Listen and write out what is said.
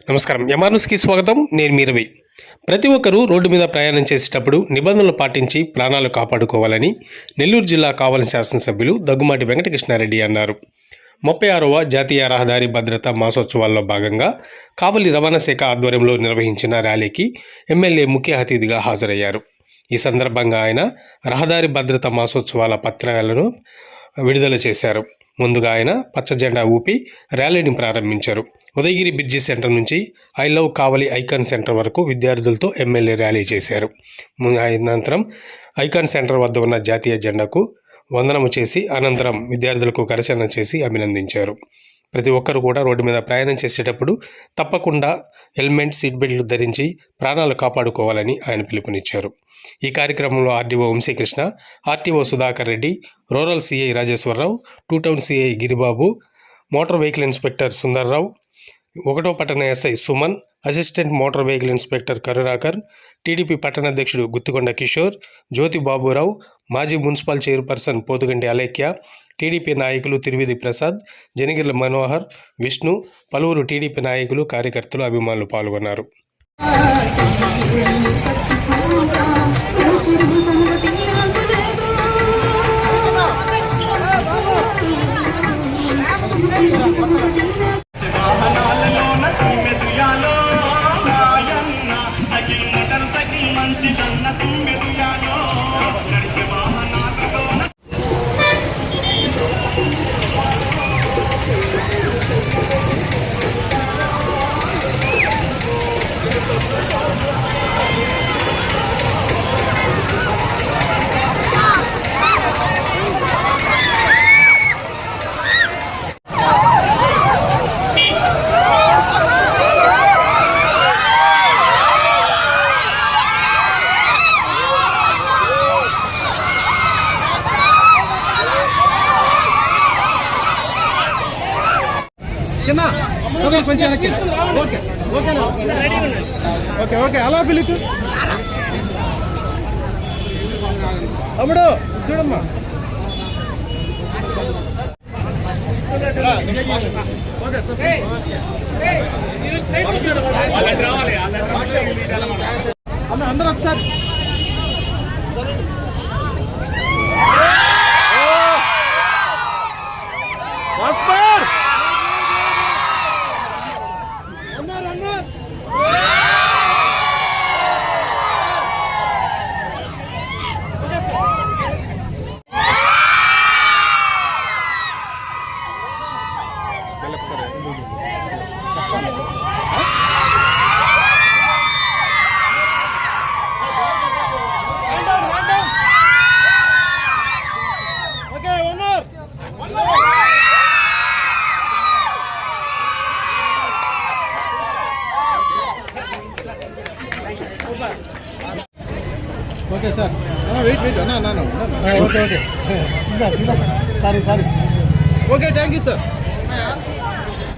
నమస్కారం. ఎంఆర్‌న్యూస్‌కి స్వాగతం. నేను మీ రవి. ప్రతి ఒక్కరూ రోడ్డు మీద ప్రయాణం చేసేటప్పుడు నిబంధనలు పాటించి ప్రాణాలు కాపాడుకోవాలని నెల్లూరు జిల్లా కావలి శాసనసభ్యులు దగ్గుమాటి వెంకటకృష్ణారెడ్డి అన్నారు. 36వ జాతీయ రహదారి భద్రతా మాసోత్సవాల్లో భాగంగా కావలి రవాణా శాఖ ఆధ్వర్యంలో నిర్వహించిన ర్యాలీకి ఎమ్మెల్యే ముఖ్య అతిథిగా హాజరయ్యారు. ఈ సందర్భంగా ఆయన రహదారి భద్రతా మాసోత్సవాల పత్రాలను విడుదల చేశారు. ముందుగా ఆయన పచ్చ జెండా ఊపి ర్యాలీని ప్రారంభించారు. ఉదయగిరి బ్రిడ్జి సెంటర్ నుంచి I love Kavali icon centre వరకు విద్యార్థులతో ఎమ్మెల్యే ర్యాలీ చేశారు. అనంతరం ఐకాన్ సెంటర్ వద్ద ఉన్న జాతీయ జెండాకు వందనము చేసి అనంతరం విద్యార్థులకు కరచరణ చేసి అభినందించారు. ప్రతి ఒక్కరు కూడా రోడ్డు మీద ప్రయాణం చేసేటప్పుడు తప్పకుండా హెల్మెట్, సీట్ బెల్ట్లు ధరించి ప్రాణాలు కాపాడుకోవాలని ఆయన పిలుపునిచ్చారు. ఈ కార్యక్రమంలో RDO Vamsikrishna, RTO Sudhakar Reddy, rural CI Rajeswararao, 2 town CI Giribabu, motor vehicle inspector Sundarrao, 1వ పట్టణ SI Suman, assistant motor vehicle inspector Karunakar, TDP పట్టణాధ్యక్షుడు గుత్తికొండ కిషోర్, జ్యోతి బాబురావు, మాజీ municipal chairperson Pothuganti Alekhya, TDP నాయకులు తిరువిధి ప్రసాద్, జనగిర్ల మనోహర్, విష్ణు, పలువురు టీడీపీ నాయకులు, కార్యకర్తలు, అభిమానులు పాల్గొన్నారు. చిన్న కొంచెం వెనక్కి. ఓకే ఓకేనా? ఓకే ఓకే అలా పిలుకు తమ్ముడు చూడమ్మా. ఓకే సార్ అన్న అందరూ ఒకసారి okay sir. Wait okay okay sorry okay thank you sir.